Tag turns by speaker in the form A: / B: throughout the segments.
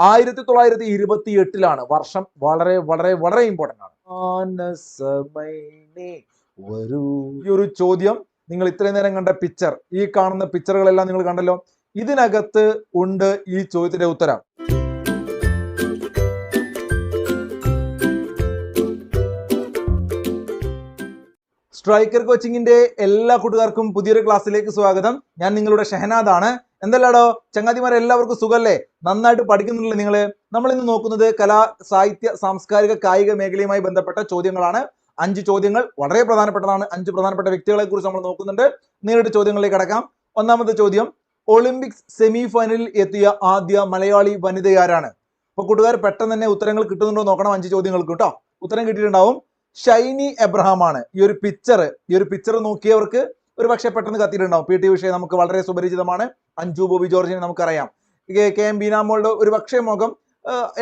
A: 1928 വർഷം. വളരെ വളരെ വളരെ ഇമ്പോർട്ടന്റ് ആണ്. ഈ ഒരു ചോദ്യം നിങ്ങൾ ഇത്രയും നേരം കണ്ട പിക്ചർ, ഈ കാണുന്ന പിക്ചറുകളെല്ലാം നിങ്ങൾ കണ്ടല്ലോ. ഇതിനകത്ത് ഉണ്ട് ഈ ചോദ്യത്തിന്റെ ഉത്തരം. സ്ട്രൈക്കർ കോച്ചിങ്ങിന്റെ എല്ലാ കൂട്ടുകാർക്കും പുതിയൊരു ക്ലാസ്സിലേക്ക് സ്വാഗതം. ഞാൻ നിങ്ങളുടെ ഷഹനാദാണ്. എന്തല്ലാടോ ചങ്ങാതിമാരെ, എല്ലാവർക്കും സുഖല്ലേ? നന്നായിട്ട് പഠിക്കുന്നുണ്ടല്ലോ നിങ്ങള്? നമ്മൾ ഇന്ന് നോക്കുന്നത് കലാ, സാഹിത്യ, സാംസ്കാരിക, കായിക മേഖലയുമായി ബന്ധപ്പെട്ട ചോദ്യങ്ങളാണ്. 5 ചോദ്യങ്ങൾ വളരെ പ്രധാനപ്പെട്ടതാണ്. 5 പ്രധാനപ്പെട്ട വ്യക്തികളെ കുറിച്ച് നമ്മൾ നോക്കുന്നുണ്ട്. നേരിട്ട് ചോദ്യങ്ങളിലേക്ക് കടക്കാം. ഒന്നാമത്തെ ചോദ്യം, ഒളിമ്പിക്സ് സെമി ഫൈനലിൽ എത്തിയ ആദ്യ മലയാളി വനിതയാരാണ്? അപ്പൊ കൂട്ടുകാർ പെട്ടെന്ന് തന്നെ ഉത്തരങ്ങൾ കിട്ടുന്നുണ്ടോ നോക്കണം. 5 ചോദ്യങ്ങൾക്ക് കേട്ടോ. ഉത്തരം കിട്ടിയിട്ടുണ്ടാവും. ഷൈനി എബ്രഹാം ആണ്. ഈ ഒരു പിക്ചർ നോക്കിയവർക്ക് ഒരു പക്ഷേ പെട്ടെന്ന് കത്തിയിട്ടുണ്ടാവും. പി ടി ഉഷയെ നമുക്ക് വളരെ സുപരിചിതമാണ്. അഞ്ജു ബോബി ജോർജിനെ നമുക്കറിയാം. കെ എം ബീനാമോളുടെ ഒരു പക്ഷേ മുഖം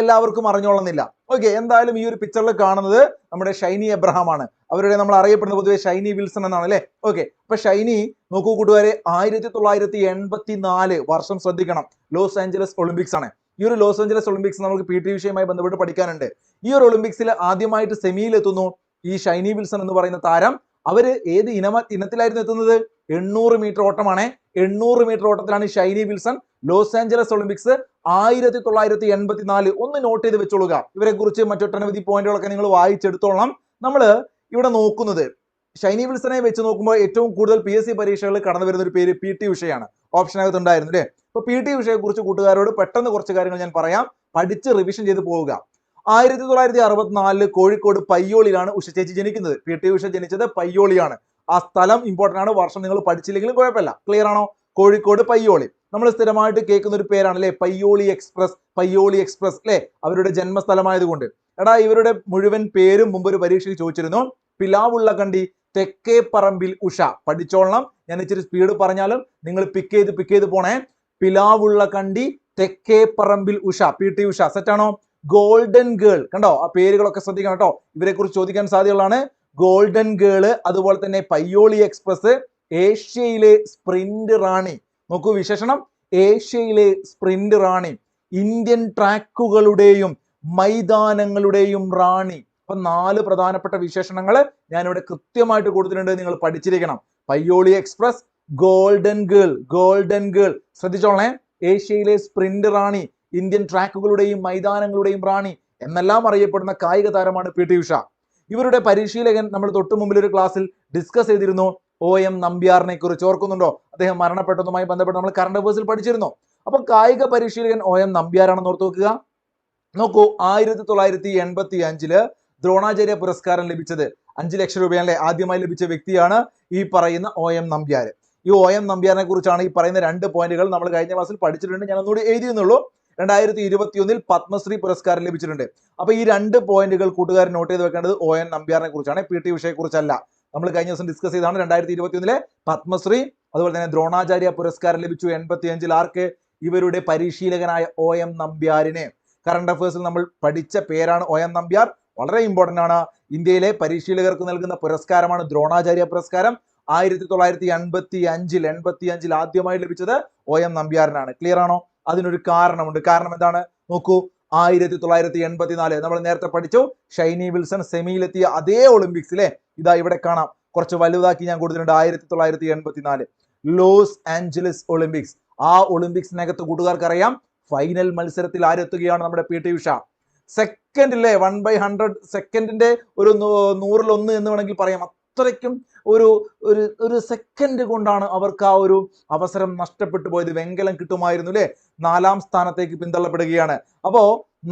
A: എല്ലാവർക്കും അറിഞ്ഞോളുന്നില്ല. ഓക്കെ, എന്തായാലും ഈ ഒരു പിക്ചറിൽ കാണുന്നത് നമ്മുടെ ഷൈനി എബ്രഹാം ആണ്. അവരുടെ നമ്മൾ അറിയപ്പെടുന്ന പൊതുവെ ഷൈനി വിൽസൺ എന്നാണ് അല്ലെ. ഓക്കെ, അപ്പൊ ഷൈനി നോക്കൂ കൂട്ടുകാരെ, 1984 വർഷം ശ്രദ്ധിക്കണം. ലോസ് ആഞ്ചലസ് ഒളിമ്പിക്സ് ആണ്. ഈ ഒരു ലോസ് ആഞ്ചലസ് ഒളിമ്പിക്സ് നമുക്ക് പി ടി ഉഷയുമായി ബന്ധപ്പെട്ട് പഠിക്കാനുണ്ട്. ഈ ഒരു ഒളിമ്പിക്സിൽ ആദ്യമായിട്ട് സെമിയിൽ എത്തുന്നു ഈ ഷൈനി വിൽസൺ എന്ന് പറയുന്ന താരം. അവര് ഏത് ഇനത്തിലായിരുന്നു എത്തുന്നത്? 800 മീറ്റർ ഓട്ടമാണ്. 800 മീറ്റർ ഓട്ടത്തിലാണ് Shiny Wilson Los Angeles Olympics 1984. ഒന്ന് നോട്ട് ചെയ്ത് വെച്ചോളുക. ഇവരെ കുറിച്ച് മറ്റൊട്ടനവധി പോയിന്റുകളൊക്കെ നിങ്ങൾ വായിച്ചെടുത്തോളാം. നമ്മൾ ഇവിടെ നോക്കുന്നത് ഷൈനി വിൽസനെ വെച്ച് നോക്കുമ്പോൾ ഏറ്റവും കൂടുതൽ PSC പരീക്ഷകളിൽ കടന്നു വരുന്ന ഒരു പേര് പി ടി ഉഷയാണ്. ഓപ്ഷനകത്ത് ഉണ്ടായിരുന്നു അല്ലേ. അപ്പൊ പി ടി ഉഷയെ കുറിച്ച് കൂട്ടുകാരോട് പെട്ടെന്ന് കുറച്ച് കാര്യങ്ങൾ ഞാൻ പറയാം. പഠിച്ച് റിവിഷൻ ചെയ്ത് പോവുക. 1964 കോഴിക്കോട് പയ്യോളിയിലാണ് ഉഷ ചേച്ചി ജനിക്കുന്നത്. പി ടി ഉഷ ജനിച്ചത് പയ്യോളിയാണ്. ആ സ്ഥലം ഇമ്പോർട്ടന്റ് ആണ്. വർഷം നിങ്ങൾ പഠിച്ചില്ലെങ്കിലും കുഴപ്പമില്ല. ക്ലിയർ ആണോ? കോഴിക്കോട് പയ്യോളി. നമ്മൾ സ്ഥിരമായിട്ട് കേൾക്കുന്ന ഒരു പേരാണ് അല്ലെ, പയ്യോളി എക്സ്പ്രസ് അല്ലെ, അവരുടെ ജന്മസ്ഥലമായതുകൊണ്ട്. എടാ, ഇവരുടെ മുഴുവൻ പേരും മുമ്പ് ഒരു പരീക്ഷയ്ക്ക് ചോദിച്ചിരുന്നു. പിലാവുള്ളകണ്ടി തെക്കേ പറമ്പിൽ ഉഷ. പഠിച്ചോളണം. ഞാൻ ഇച്ചിരി സ്പീഡ് പറഞ്ഞാലും നിങ്ങൾ പിക്ക് ചെയ്ത് പോണേ. Pilavullakandi Thekkeparambil Usha, P T Usha. സെറ്റാണോ? ഗോൾഡൻ ഗേൾ, കണ്ടോ? ആ പേരുകളൊക്കെ ശ്രദ്ധിക്കണം കേട്ടോ. ഇവരെ കുറിച്ച് ചോദിക്കാൻ സാധ്യതയുള്ളതാണ്. ഗോൾഡൻ ഗേള്, അതുപോലെ തന്നെ പയ്യോളി എക്സ്പ്രസ്, ഏഷ്യയിലെ സ്പ്രിന്റ് റാണി. നോക്കൂ വിശേഷണം, ഏഷ്യയിലെ സ്പ്രിന്റ് റാണി, ഇന്ത്യൻ ട്രാക്കുകളുടെയും മൈതാനങ്ങളുടെയും റാണി. അപ്പൊ 4 പ്രധാനപ്പെട്ട വിശേഷണങ്ങൾ ഞാനിവിടെ കൃത്യമായിട്ട് കൊടുത്തിട്ടുണ്ട്. നിങ്ങൾ പഠിച്ചിരിക്കണം. പയ്യോളി എക്സ്പ്രസ്, ഗോൾഡൻ ഗേൾ ശ്രദ്ധിച്ചോളേ. ഏഷ്യയിലെ സ്പ്രിന്റ് റാണി, ഇന്ത്യൻ ട്രാക്കുകളുടെയും മൈതാനങ്ങളുടെയും റാണി എന്നെല്ലാം അറിയപ്പെടുന്ന കായിക താരമാണ് പി ടി ഉഷ. ഇവരുടെ പരിശീലകൻ നമ്മൾ തൊട്ടു മുമ്പിൽ ഒരു ക്ലാസ്സിൽ ഡിസ്കസ് ചെയ്തിരുന്നു. OM നമ്പ്യാറിനെ കുറിച്ച് ഓർക്കുന്നുണ്ടോ? അദ്ദേഹം മരണപ്പെട്ടതുമായി ബന്ധപ്പെട്ട് നമ്മൾ കറണ്ട് അഫയേഴ്സിൽ പഠിച്ചിരുന്നു. അപ്പൊ കായിക പരിശീലകൻ OM നമ്പ്യാറാണെന്ന് ഓർത്ത് വെക്കുക. നോക്കൂ, 1985 ദ്രോണാചാര്യ പുരസ്കാരം ലഭിച്ചത് 5 ലക്ഷം രൂപയല്ലേ ആദ്യമായി ലഭിച്ച വ്യക്തിയാണ് ഈ പറയുന്ന OM നമ്പ്യാർ. ഈ OM നമ്പ്യാറിനെ കുറിച്ചാണ് ഈ പറയുന്ന 2 പോയിന്റുകൾ നമ്മൾ കഴിഞ്ഞ ക്ലാസ്സിൽ പഠിച്ചിട്ടുണ്ട്. ഞാൻ ഒന്നുകൂടി എഴുതിയെന്നുള്ളൂ. 2021 പത്മശ്രീ പുരസ്കാരം ലഭിച്ചിട്ടുണ്ട്. അപ്പൊ ഈ 2 പോയിന്റുകൾ കൂട്ടുകാർ നോട്ട് ചെയ്ത് വെക്കേണ്ടത് OM നമ്പ്യാറിനെ കുറിച്ചാണ്, പി ടി ഉഷയെ കുറിച്ചല്ല. നമ്മൾ കഴിഞ്ഞ ദിവസം ഡിസ്കസ് ചെയ്താണ് 2021 പത്മശ്രീ, അതുപോലെ തന്നെ ദ്രോണാചാര്യ പുരസ്കാരം ലഭിച്ചു 85 ആർക്ക്? ഇവരുടെ പരിശീലകനായ OM നമ്പ്യാരിനെ. കറണ്ട് അഫയേഴ്സിൽ നമ്മൾ പഠിച്ച പേരാണ് OM നമ്പ്യാർ. വളരെ ഇമ്പോർട്ടന്റ് ആണ്. ഇന്ത്യയിലെ പരിശീലകർക്ക് നൽകുന്ന പുരസ്കാരമാണ് ദ്രോണാചാര്യ പുരസ്കാരം. 1985 ആദ്യമായി ലഭിച്ചത് OM നമ്പ്യാറിനാണ്. ക്ലിയർ ആണോ? അതിനൊരു കാരണമുണ്ട്. കാരണം എന്താണ്? നോക്കൂ, 1984 നമ്മൾ നേരത്തെ പഠിച്ചു. ഷൈനി വിൽസൺ സെമിയിലെത്തിയ അതേ ഒളിമ്പിക്സിലെ ഇതാ ഇവിടെ കാണാം. കുറച്ച് വലുതാക്കി ഞാൻ കൊടുത്തിട്ടുണ്ട്. 1984 ലോസ് ആഞ്ചലസ് ഒളിമ്പിക്സ്. ആ ഒളിമ്പിക്സിനകത്ത് കൂട്ടുകാർക്ക് അറിയാം ഫൈനൽ മത്സരത്തിൽ ആരെത്തുകയാണ്? നമ്മുടെ പി ടി ഉഷ. സെക്കൻഡിലെ 1/100 സെക്കൻഡിന്റെ ഒരു 100ൽ 1 എന്ന് വേണമെങ്കിൽ പറയാം. അത്രയ്ക്കും ഒരു സെക്കൻഡ് കൊണ്ടാണ് അവർക്ക് ആ ഒരു അവസരം നഷ്ടപ്പെട്ടു പോയത്. വെങ്കലം കിട്ടുമായിരുന്നു അല്ലെ. 4ാം സ്ഥാനത്തേക്ക് പിന്തള്ളപ്പെടുകയാണ്. അപ്പോ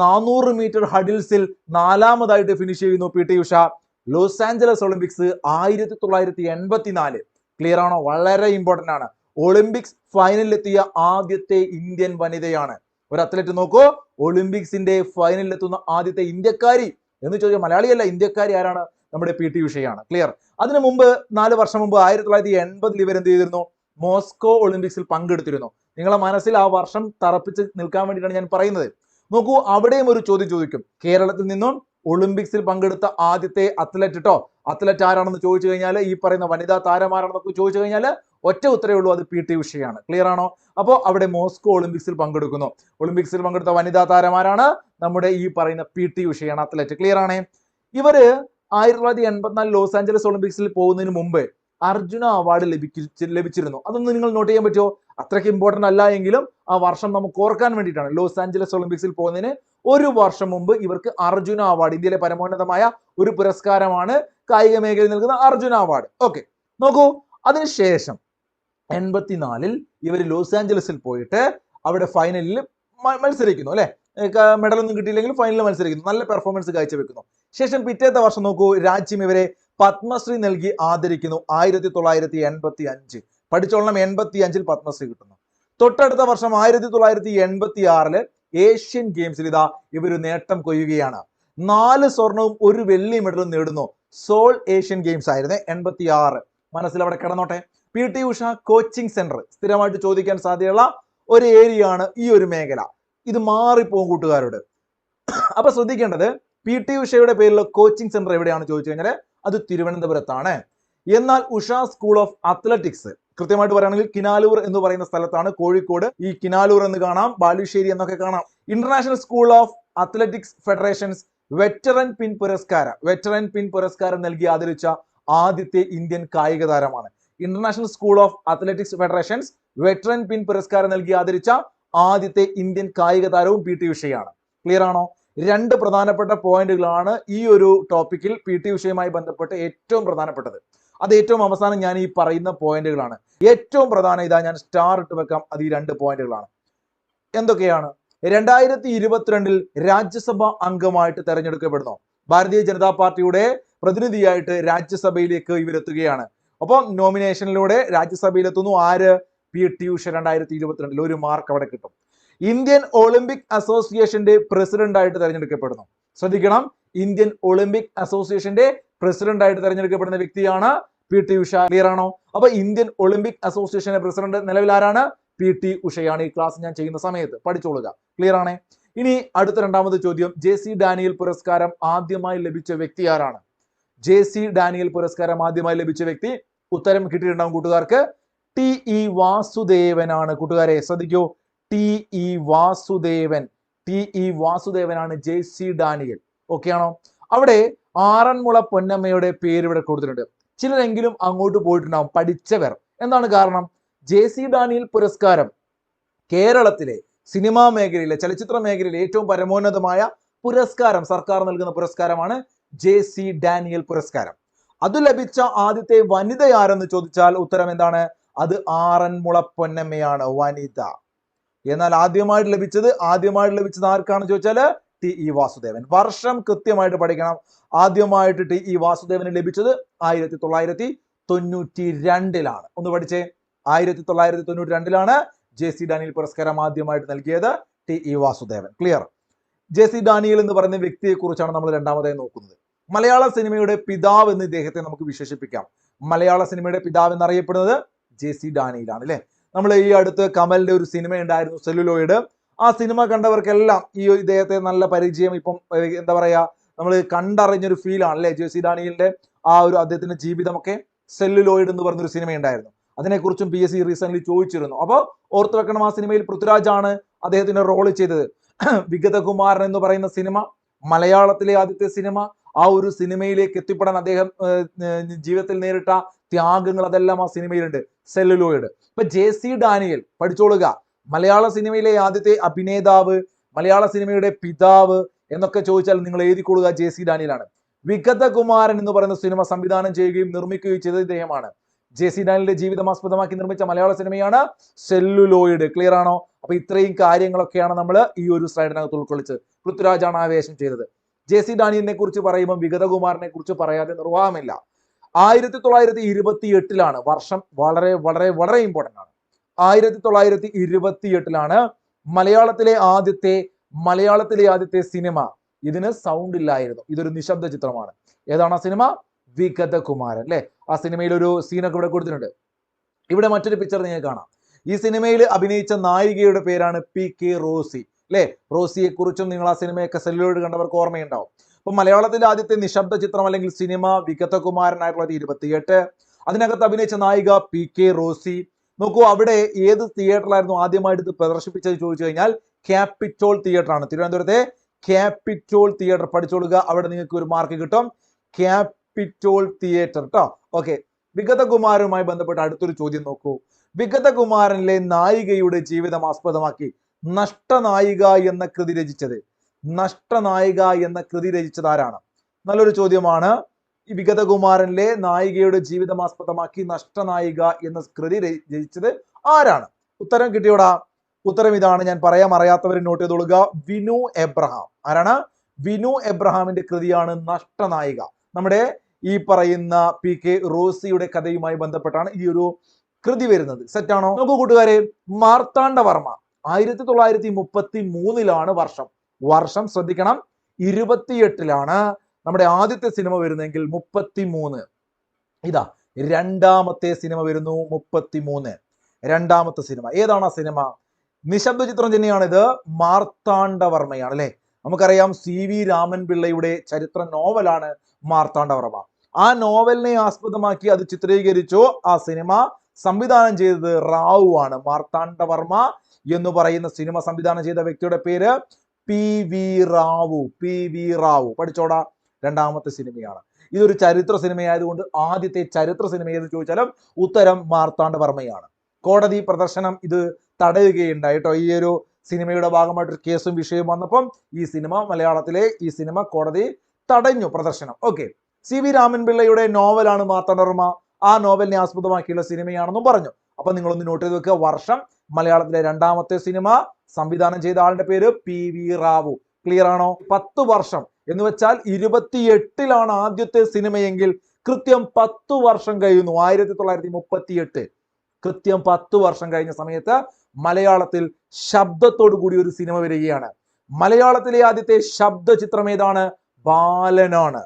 A: 400 മീറ്റർ ഹഡിൽസിൽ 4ാമതായിട്ട് ഫിനിഷ് ചെയ്യുന്നു P T Usha. Loss Angeles Olympics 1984. Clear ആണോ? വളരെ ഇമ്പോർട്ടന്റ് ആണ്. ഒളിമ്പിക്സ് ഫൈനലിലെത്തിയ ആദ്യത്തെ ഇന്ത്യൻ വനിതയാണ്. ഒരു അത്ലറ്റ് നോക്കൂ, ഒളിമ്പിക്സിന്റെ ഫൈനലിലെത്തുന്ന ആദ്യത്തെ ഇന്ത്യക്കാരി എന്ന് ചോദിച്ചാൽ മലയാളിയല്ല, ഇന്ത്യക്കാരി ആരാണ്? നമ്മുടെ പി ടി ഉഷയാണ്. ക്ലിയർ. അതിനു മുമ്പ് 4 വർഷം മുമ്പ് 1980 ഇവർ എന്ത് ചെയ്തിരുന്നു? മോസ്കോ ഒളിമ്പിക്സിൽ പങ്കെടുത്തിരുന്നു. നിങ്ങളെ മനസ്സിൽ ആ വർഷം തറപ്പിച്ച് നിൽക്കാൻ വേണ്ടിയിട്ടാണ് ഞാൻ പറയുന്നത്. നോക്കൂ, അവിടെയും ഒരു ചോദ്യം ചോദിക്കും. കേരളത്തിൽ നിന്നും ഒളിമ്പിക്സിൽ പങ്കെടുത്ത ആദ്യത്തെ അത്ലറ്റ് ആരാണെന്ന് ചോദിച്ചു കഴിഞ്ഞാൽ, ഈ പറയുന്ന വനിതാ താരമാരാണെന്നൊക്കെ ചോദിച്ചു കഴിഞ്ഞാൽ ഒറ്റ ഉത്തരവേ ഉള്ളൂ, അത് പി ടി ഉഷയാണ്. ക്ലിയർ ആണോ? അപ്പോൾ അവിടെ മോസ്കോ ഒളിമ്പിക്സിൽ പങ്കെടുക്കുന്നു. ഒളിമ്പിക്സിൽ പങ്കെടുത്ത വനിതാ താരമാരാണ്? നമ്മുടെ ഈ പറയുന്ന പി ടി ഉഷയാണ്, അത്ലറ്റ്. ക്ലിയർ ആണേ? ഇവര് 1984 ലോസ് ആഞ്ചലസ് ഒളിമ്പിക്സിൽ പോകുന്നതിന് മുമ്പ് അർജുന അവാർഡ് ലഭിച്ചിരുന്നു. അതൊന്ന് നിങ്ങൾ നോട്ട് ചെയ്യാൻ പറ്റുമോ? അത്രയ്ക്ക് ഇമ്പോർട്ടന്റ് അല്ല എങ്കിലും ആ വർഷം നമുക്ക് ഓർക്കാൻ വേണ്ടിയിട്ടാണ്. ലോസ് ആഞ്ചലസ് ഒളിമ്പിക്സിൽ പോകുന്നതിന് ഒരു വർഷം മുമ്പ് ഇവർക്ക് അർജുന അവാർഡ്, ഇന്ത്യയിലെ പരമോന്നതമായ ഒരു പുരസ്കാരമാണ് കായിക മേഖലയിൽ നൽകുന്ന അർജുന അവാർഡ്. ഓക്കെ, നോക്കൂ. അതിനുശേഷം 84 ഇവർ ലോസ് ആഞ്ചലസിൽ പോയിട്ട് അവിടെ ഫൈനലിൽ മത്സരിക്കുന്നു അല്ലെ. മെഡലൊന്നും കിട്ടിയില്ലെങ്കിൽ ഫൈനലിൽ മത്സരിക്കുന്നു, നല്ല പെർഫോമൻസ് കാഴ്ചവെക്കുന്നു. ശേഷം പിറ്റേത്തെ വർഷം നോക്കൂ, രാജ്യം ഇവരെ പത്മശ്രീ നൽകി ആദരിക്കുന്നു. 1985 പഠിച്ചോളണം, 85 പത്മശ്രീ കിട്ടുന്നു. തൊട്ടടുത്ത വർഷം 1986 ഏഷ്യൻ ഗെയിംസിൽ ഇതാ ഇവർ നേട്ടം കൊയ്യുകയാണ്. 4 സ്വർണവും 1 വെള്ളി മെഡലും നേടുന്നു. സോൾ ഏഷ്യൻ ഗെയിംസ് ആയിരുന്നേ 86. മനസ്സിൽ അവിടെ കിടന്നോട്ടെ. P T Usha coaching centre സ്ഥിരമായിട്ട് ചോദിക്കാൻ സാധ്യതയുള്ള ഒരു ഏരിയ ആണ് ഈ ഒരു മേഖല. ഇത് മാറിപ്പോകും കൂട്ടുകാരോട്. അപ്പൊ ശ്രദ്ധിക്കേണ്ടത്, പി ടി ഉഷയുടെ പേരിലുള്ള കോച്ചിങ് സെന്റർ എവിടെയാണ് ചോദിച്ചു കഴിഞ്ഞാൽ അത് തിരുവനന്തപുരത്താണ്. എന്നാൽ ഉഷ സ്കൂൾ ഓഫ് അത്ലറ്റിക്സ് കൃത്യമായിട്ട് പറയുകയാണെങ്കിൽ കിനാലൂർ എന്ന് പറയുന്ന സ്ഥലത്താണ്, കോഴിക്കോട്. ഈ കിനാലൂർ എന്ന് കാണാം, ബാലുശ്ശേരി എന്നൊക്കെ കാണാം. International school of athletics federations veteran pin പുരസ്കാരം നൽകി ആദരിച്ച ആദ്യത്തെ ഇന്ത്യൻ കായിക താരമാണ്. International school of athletics federations veteran pin പുരസ്കാരം നൽകി ആദരിച്ച ആദ്യത്തെ ഇന്ത്യൻ കായിക താരവും പി ടി ഉഷയാണ്. ക്ലിയർ ആണോ? 2 പ്രധാനപ്പെട്ട പോയിന്റുകളാണ് ഈ ഒരു ടോപ്പിക്കിൽ പി ടി ഉഷയുമായി ബന്ധപ്പെട്ട് ഏറ്റവും പ്രധാനപ്പെട്ടത്. അത് ഏറ്റവും അവസാനം ഞാൻ ഈ പറയുന്ന പോയിന്റുകളാണ്. ഏറ്റവും പ്രധാനം ഇതാ, ഞാൻ സ്റ്റാർ ഇട്ട് വെക്കാം, അത് ഈ 2 പോയിന്റുകളാണ്. എന്തൊക്കെയാണ്? 2022 രാജ്യസഭ അംഗമായിട്ട് തെരഞ്ഞെടുക്കപ്പെടുന്നു. ഭാരതീയ ജനതാ പാർട്ടിയുടെ പ്രതിനിധിയായിട്ട് രാജ്യസഭയിലേക്ക് ഇവരെത്തുകയാണ്. അപ്പം നോമിനേഷനിലൂടെ രാജ്യസഭയിലെത്തുന്നു. ആര്? P T Usha. 2022 ഒരു മാർക്ക് അവിടെ കിട്ടും. ഇന്ത്യൻ ഒളിമ്പിക് അസോസിയേഷന്റെ പ്രസിഡന്റ് ആയിട്ട് തെരഞ്ഞെടുക്കപ്പെടുന്നു. ശ്രദ്ധിക്കണം, ഇന്ത്യൻ ഒളിമ്പിക് അസോസിയേഷന്റെ പ്രസിഡന്റ് ആയിട്ട് തെരഞ്ഞെടുക്കപ്പെടുന്ന വ്യക്തിയാണ് പി ടി ഉഷ. ക്ലിയർ ആണോ? അപ്പൊ ഇന്ത്യൻ ഒളിമ്പിക് അസോസിയേഷന്റെ പ്രസിഡന്റ് നിലവിൽ ആരാണ്? പി ടി ഉഷയാണ്. ഈ ക്ലാസ് ഞാൻ ചെയ്യുന്ന സമയത്ത് പഠിച്ചോളുക. ക്ലിയർ ആണേ? ഇനി അടുത്ത 2ാമത് ചോദ്യം, ജെ സി ഡാനിയൽ പുരസ്കാരം ആദ്യമായി ലഭിച്ച വ്യക്തി ആരാണ്? ജെ സി ഡാനിയൽ പുരസ്കാരം ആദ്യമായി ലഭിച്ച വ്യക്തി, ഉത്തരം കിട്ടിയിട്ടുണ്ടാവും കൂട്ടുകാർക്ക്. ടി ഇ വാസുദേവനാണ്. കൂട്ടുകാരെ ശ്രദ്ധിക്കൂ, ടി ഇ വാസുദേവനാണ് ജെ സി ഡാനിയൽ. ഓക്കെ ആണോ? അവിടെ ആറന്മുള പൊന്നമ്മയുടെ പേര് ഇവിടെ കൊടുത്തിട്ടുണ്ട്. ചിലരെങ്കിലും അങ്ങോട്ട് പോയിട്ടുണ്ടാവും പഠിച്ചവർ. എന്താണ് കാരണം? ജെ സി ഡാനിയൽ പുരസ്കാരം കേരളത്തിലെ സിനിമാ മേഖലയിലെ, ചലച്ചിത്ര മേഖലയിലെ ഏറ്റവും പരമോന്നതമായ പുരസ്കാരം, സർക്കാർ നൽകുന്ന പുരസ്കാരമാണ് ജെ സി ഡാനിയൽ പുരസ്കാരം. അത് ലഭിച്ച ആദ്യത്തെ വനിത ആരെന്ന് ചോദിച്ചാൽ ഉത്തരം എന്താണ്? അത് ആറന്മുള പൊന്നമ്മയാണ്, വനിത. എന്നാൽ ആദ്യമായിട്ട് ലഭിച്ചത് ആർക്കാണെന്ന് ചോദിച്ചാൽ ടി ഇ വാസുദേവൻ. വർഷം കൃത്യമായിട്ട് പഠിക്കണം. ആദ്യമായിട്ട് ടി ഇ വാസുദേവന് ലഭിച്ചത് 1992 ഒന്ന് പഠിച്ചേ. 1992 ജെ സി ഡാനിയൽ പുരസ്കാരം ആദ്യമായിട്ട് നൽകിയത് T E Vasudevan. Clear? J C Daniel എന്ന് പറയുന്ന വ്യക്തിയെ കുറിച്ചാണ് നമ്മൾ 2ാമതായി നോക്കുന്നത്. മലയാള സിനിമയുടെ പിതാവ് എന്ന് ഇദ്ദേഹത്തെ നമുക്ക് വിശേഷിപ്പിക്കാം. മലയാള സിനിമയുടെ പിതാവ് എന്നറിയപ്പെടുന്നത് ജെ സി ഡാനിയലാണ് അല്ലെ. നമ്മൾ ഈ അടുത്ത് കമലിന്റെ ഒരു സിനിമ ഉണ്ടായിരുന്നു, സെല്ലുലോയിഡ്. ആ സിനിമ കണ്ടവർക്കെല്ലാം ഈ ഇദ്ദേഹത്തെ നല്ല പരിചയം, ഇപ്പം എന്താ പറയാ, നമ്മൾ കണ്ടറിഞ്ഞൊരു ഫീലാണ് അല്ലെ. ജെ സി ഡാനിയലിന്റെ ആ ഒരു അദ്ദേഹത്തിന്റെ ജീവിതമൊക്കെ. സെല്ലുലോയിഡ് എന്ന് പറഞ്ഞൊരു സിനിമ ഉണ്ടായിരുന്നു, അതിനെക്കുറിച്ചും PSC റീസെന്റ് ചോദിച്ചിരുന്നു. അപ്പോൾ ഓർത്തു വെക്കണം, ആ സിനിമയിൽ പൃഥ്വിരാജാണ് അദ്ദേഹത്തിന്റെ റോള് ചെയ്തത്. വിഗതകുമാരൻ എന്ന് പറയുന്ന സിനിമ, മലയാളത്തിലെ ആദ്യത്തെ സിനിമ. ആ ഒരു സിനിമയിലേക്ക് എത്തിപ്പെടാൻ അദ്ദേഹം ജീവിതത്തിൽ നേരിട്ട ത്യാഗങ്ങൾ അതെല്ലാം ആ സിനിമയിലുണ്ട്, സെല്ലുലോയിഡ്. ഇപ്പൊ ജെ സി ഡാനിയൽ പഠിച്ചോളുക, മലയാള സിനിമയിലെ ആദ്യത്തെ അഭിനേതാവ്, മലയാള സിനിമയുടെ പിതാവ് എന്നൊക്കെ ചോദിച്ചാൽ നിങ്ങൾ എഴുതിക്കൊള്ളുക, ജെ സി ഡാനിയലാണ്. വിഗതകുമാരൻ എന്ന് പറയുന്ന സിനിമ സംവിധാനം ചെയ്യുകയും നിർമ്മിക്കുകയും ചെയ്തത് ഇദ്ദേഹമാണ്. ജെ സി ഡാനിയലിന്റെ ജീവിതം ആസ്പദമാക്കി നിർമ്മിച്ച മലയാള സിനിമയാണ് സെല്ലുലോയിഡ്. ക്ലിയർ ആണോ? അപ്പൊ ഇത്രയും കാര്യങ്ങളൊക്കെയാണ് നമ്മൾ ഈ ഒരു സ്ലൈഡിനകത്ത് ഉൾക്കൊള്ളിച്ചത്. പൃഥ്വിരാജാണ് ആവേശം ചെയ്തത്. ജെ സി ഡാനിയലിനെ കുറിച്ച് പറയുമ്പോൾ വിഗതകുമാരനെ കുറിച്ച് പറയാതെ നിർവാഹമില്ല. 1928 വർഷം വളരെ വളരെ വളരെ ഇമ്പോർട്ടന്റ് ആണ്. 1928 മലയാളത്തിലെ ആദ്യത്തെ സിനിമ. ഇതിന് സൗണ്ട് ഇല്ലായിരുന്നു, ഇതൊരു നിശബ്ദ ചിത്രമാണ്. ഏതാണ് ആ സിനിമ? വിഗതകുമാരൻ അല്ലെ. ആ സിനിമയിൽ ഒരു സീനൊക്കെ ഇവിടെ കൊടുത്തിട്ടുണ്ട്. ഇവിടെ മറ്റൊരു പിക്ചർ നിങ്ങൾക്ക് കാണാം. ഈ സിനിമയിൽ അഭിനയിച്ച നായികയുടെ പേരാണ് PK റോസി അല്ലെ. റോസിയെ കുറിച്ചും നിങ്ങൾ ആ സിനിമയൊക്കെ സെല്ലുലോയിഡ് കണ്ടവർക്ക് ഓർമ്മയുണ്ടാവും. അപ്പൊ മലയാളത്തിലെ ആദ്യത്തെ നിശബ്ദ ചിത്രം അല്ലെങ്കിൽ സിനിമ വിഗതകുമാരൻ 1928. അതിനകത്ത് അഭിനയിച്ച നായിക PK റോസി. നോക്കൂ, അവിടെ ഏത് തിയേറ്ററിലായിരുന്നു ആദ്യമായിട്ട് ഇത് പ്രദർശിപ്പിച്ചത് ചോദിച്ചു കഴിഞ്ഞാൽ ക്യാപിറ്റോൾ തിയേറ്റർ ആണ്. തിരുവനന്തപുരത്തെ ക്യാപിറ്റോൾ തിയേറ്റർ പഠിച്ചോളുക, അവിടെ നിങ്ങൾക്ക് ഒരു മാർക്ക് കിട്ടും. ക്യാപിറ്റോൾ തിയേറ്റർ കേട്ടോ. ഓക്കെ, വിഗതകുമാരനുമായി ബന്ധപ്പെട്ട അടുത്തൊരു ചോദ്യം നോക്കൂ. വിഗതകുമാരനിലെ നായികയുടെ ജീവിതം ആസ്പദമാക്കി നഷ്ടനായിക എന്ന കൃതി രചിച്ചത് ആരാണ്? നല്ലൊരു ചോദ്യമാണ്. ഈ വിഗതകുമാരനിലെ നായികയുടെ ജീവിതം ആസ്പദമാക്കി നഷ്ടനായിക എന്ന കൃതി രചിച്ചത് ആരാണ്? ഉത്തരം കിട്ടിയോടാ? ഉത്തരം ഇതാണ്, ഞാൻ പറയാം, അറിയാത്തവർ നോട്ട് ചെയ്തോളുക. വിനു എബ്രഹാം. ആരാണ്? വിനു എബ്രഹാമിന്റെ കൃതിയാണ് നഷ്ടനായിക. നമ്മുടെ ഈ പറയുന്ന PK റോസിയുടെ കഥയുമായി ബന്ധപ്പെട്ടാണ് ഈ ഒരു കൃതി വരുന്നത്. സെറ്റാണോ? നോക്കൂ കൂട്ടുകാരെ, മാർത്താണ്ഡവർമ്മ 1933 വർഷം ശ്രദ്ധിക്കണം, 28 നമ്മുടെ ആദ്യത്തെ സിനിമ വരുന്നെങ്കിൽ 33. ഇതാ രണ്ടാമത്തെ സിനിമ വരുന്നു 33. രണ്ടാമത്തെ സിനിമ ഏതാണ്? ആ സിനിമ നിശബ്ദ ചിത്രം തന്നെയാണിത്. മാർത്താണ്ഡവർമ്മയാണ് അല്ലെ. നമുക്കറിയാം CV രാമൻ പിള്ളയുടെ ചരിത്ര നോവലാണ് മാർത്താണ്ഡവർമ്മ. ആ നോവലിനെ ആസ്പദമാക്കി അത് ചിത്രീകരിച്ചു. ആ സിനിമ സംവിധാനം ചെയ്തത് റാവു ആണ്. മാർത്താണ്ഡവർമ്മ എന്ന് പറയുന്ന സിനിമ സംവിധാനം ചെയ്ത വ്യക്തിയുടെ പേര് PV റാവു. PV റാവു പഠിച്ചോടാ. രണ്ടാമത്തെ സിനിമയാണ്. ഇതൊരു ചരിത്ര സിനിമയായതുകൊണ്ട് ആദ്യത്തെ ചരിത്ര സിനിമ ഏത് ചോദിച്ചാലും ഉത്തരം മാർത്താണ്ഡവർമ്മയാണ്. കോടതി പ്രദർശനം ഇത് തടയുകയുണ്ടായി കേട്ടോ. ഈ ഒരു സിനിമയുടെ ഭാഗമായിട്ടൊരു കേസും വിഷയവും വന്നപ്പം മലയാളത്തിലെ ഈ സിനിമ കോടതി തടഞ്ഞു പ്രദർശനം. ഓക്കെ, CV രാമൻ പിള്ളയുടെ നോവലാണ് മാർത്താണ്ഡവർമ്മ. ആ നോവലിനെ ആസ്പദമാക്കിയുള്ള സിനിമയാണെന്നും പറഞ്ഞു. അപ്പൊ നിങ്ങളൊന്ന് നോട്ട് ചെയ്ത് വെക്കുക. വർഷം, മലയാളത്തിലെ രണ്ടാമത്തെ സിനിമ, സംവിധാനം ചെയ്ത ആളുടെ പേര് PV റാവു. ക്ലിയർ ആണോ? 10 വർഷം എന്ന് വെച്ചാൽ 28 ആദ്യത്തെ സിനിമയെങ്കിൽ കൃത്യം 10 വർഷം കഴിയുന്നു. 1938. കൃത്യം 10 വർഷം കഴിഞ്ഞ സമയത്ത് മലയാളത്തിൽ ശബ്ദത്തോടു കൂടി ഒരു സിനിമ വരികയാണ്. മലയാളത്തിലെ ആദ്യത്തെ ശബ്ദ ചിത്രം ഏതാണ്? ബാലനാണ്.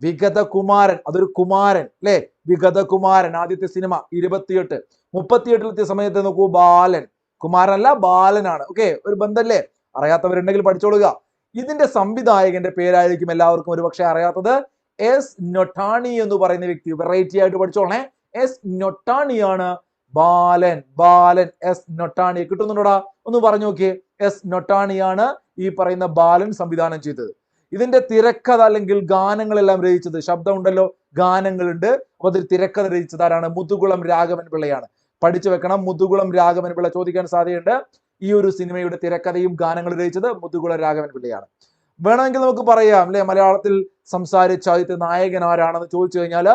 A: വിഗതകുമാരൻ, അതൊരു കുമാരൻ അല്ലെ. വിഗതകുമാരൻ ആദ്യത്തെ സിനിമ 28. 38 സമയത്ത് നോക്കൂ, ബാലൻ. കുമാരനല്ല, ബാലനാണ്. ഓക്കെ, ഒരു ബന്ധല്ലേ? അറിയാത്തവരുണ്ടെങ്കിൽ പഠിച്ചോളുക. ഇതിന്റെ സംവിധായകന്റെ പേരായിരിക്കും എല്ലാവർക്കും ഒരുപക്ഷെ അറിയാത്തത്. S നൊട്ടാണി എന്ന് പറയുന്ന വ്യക്തി. വെറൈറ്റി ആയിട്ട് പഠിച്ചോളണേ. S നൊട്ടാണിയാണ് ബാലൻ. S നൊട്ടാണി കിട്ടുന്നുണ്ടോടാ? ഒന്ന് പറഞ്ഞു നോക്കിയേ. S നൊട്ടാണിയാണ് ഈ പറയുന്ന ബാലൻ സംവിധാനം ചെയ്തത്. ഇതിന്റെ തിരക്കഥ അല്ലെങ്കിൽ ഗാനങ്ങളെല്ലാം രചിച്ചത്, ശബ്ദം ഉണ്ടല്ലോ, ഗാനങ്ങളുണ്ട്. അപ്പൊ അതിൽ തിരക്കഥ രചിച്ചത് ആരാണ്? മുതുകുളം രാഘവൻ പിള്ളയാണ്. പഠിച്ചു വെക്കണം, മുതുകുളം രാഘവൻ പിള്ള ചോദിക്കാൻ സാധ്യതയുണ്ട്. ഈ ഒരു സിനിമയുടെ തിരക്കഥയും ഗാനങ്ങളും രചിച്ചത് മുതുകുളം രാഘവൻ പിള്ളയാണ്. വേണമെങ്കിൽ നമുക്ക് പറയാം അല്ലെ, മലയാളത്തിൽ സംസാരിച്ച ആദ്യത്തെ നായകൻ ആരാണെന്ന് ചോദിച്ചു കഴിഞ്ഞാൽ